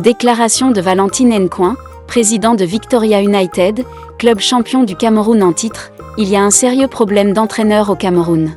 Déclaration de Valentine Nkoin, président de Victoria United, club champion du Cameroun en titre. Il y a un sérieux problème d'entraîneur au Cameroun.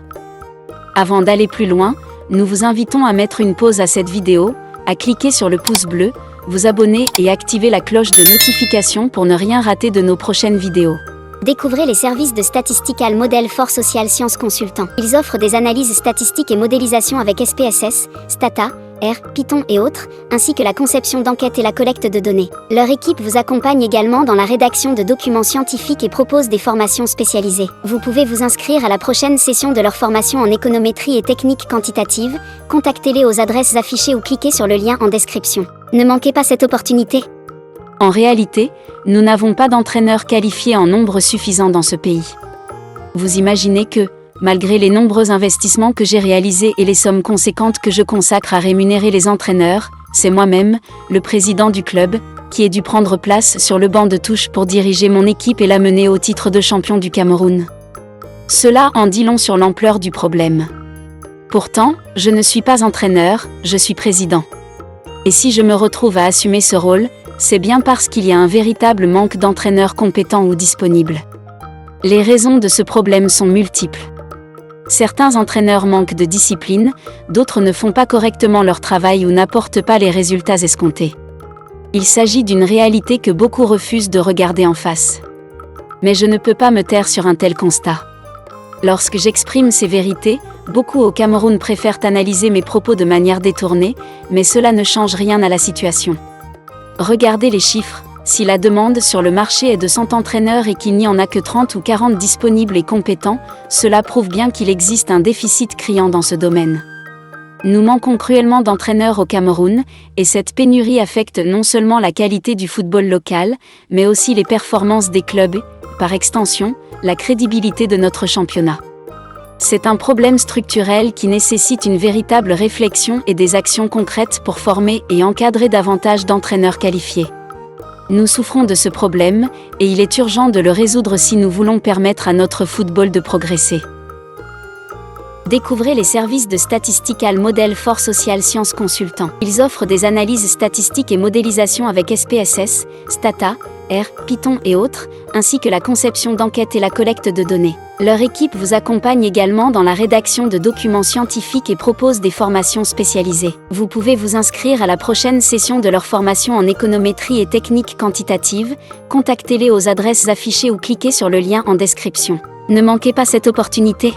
Avant d'aller plus loin, nous vous invitons à mettre une pause à cette vidéo, à cliquer sur le pouce bleu, vous abonner et activer la cloche de notification pour ne rien rater de nos prochaines vidéos. Découvrez les services de Statistical Model for Social Science Consultants. Ils offrent des analyses statistiques et modélisation avec SPSS, Stata, R, Python et autres, ainsi que la conception d'enquêtes et la collecte de données. Leur équipe vous accompagne également dans la rédaction de documents scientifiques et propose des formations spécialisées. Vous pouvez vous inscrire à la prochaine session de leur formation en économétrie et techniques quantitatives. Contactez-les aux adresses affichées ou cliquez sur le lien en description. Ne manquez pas cette opportunité. En réalité, nous n'avons pas d'entraîneurs qualifiés en nombre suffisant dans ce pays. Vous imaginez que, malgré les nombreux investissements que j'ai réalisés et les sommes conséquentes que je consacre à rémunérer les entraîneurs, c'est moi-même, le président du club, qui ai dû prendre place sur le banc de touche pour diriger mon équipe et la mener au titre de champion du Cameroun. Cela en dit long sur l'ampleur du problème. Pourtant, je ne suis pas entraîneur, je suis président. Et si je me retrouve à assumer ce rôle, c'est bien parce qu'il y a un véritable manque d'entraîneurs compétents ou disponibles. Les raisons de ce problème sont multiples. Certains entraîneurs manquent de discipline, d'autres ne font pas correctement leur travail ou n'apportent pas les résultats escomptés. Il s'agit d'une réalité que beaucoup refusent de regarder en face. Mais je ne peux pas me taire sur un tel constat. Lorsque j'exprime ces vérités, beaucoup au Cameroun préfèrent analyser mes propos de manière détournée, mais cela ne change rien à la situation. Regardez les chiffres, si la demande sur le marché est de 100 entraîneurs et qu'il n'y en a que 30 ou 40 disponibles et compétents, cela prouve bien qu'il existe un déficit criant dans ce domaine. Nous manquons cruellement d'entraîneurs au Cameroun, et cette pénurie affecte non seulement la qualité du football local, mais aussi les performances des clubs et, par extension, la crédibilité de notre championnat. C'est un problème structurel qui nécessite une véritable réflexion et des actions concrètes pour former et encadrer davantage d'entraîneurs qualifiés. Nous souffrons de ce problème, et il est urgent de le résoudre si nous voulons permettre à notre football de progresser. Découvrez les services de Statistical Model for Social Science Consultants. Ils offrent des analyses statistiques et modélisation avec SPSS, Stata, R, Python et autres, ainsi que la conception d'enquêtes et la collecte de données. Leur équipe vous accompagne également dans la rédaction de documents scientifiques et propose des formations spécialisées. Vous pouvez vous inscrire à la prochaine session de leur formation en économétrie et techniques quantitatives. Contactez-les aux adresses affichées ou cliquez sur le lien en description. Ne manquez pas cette opportunité.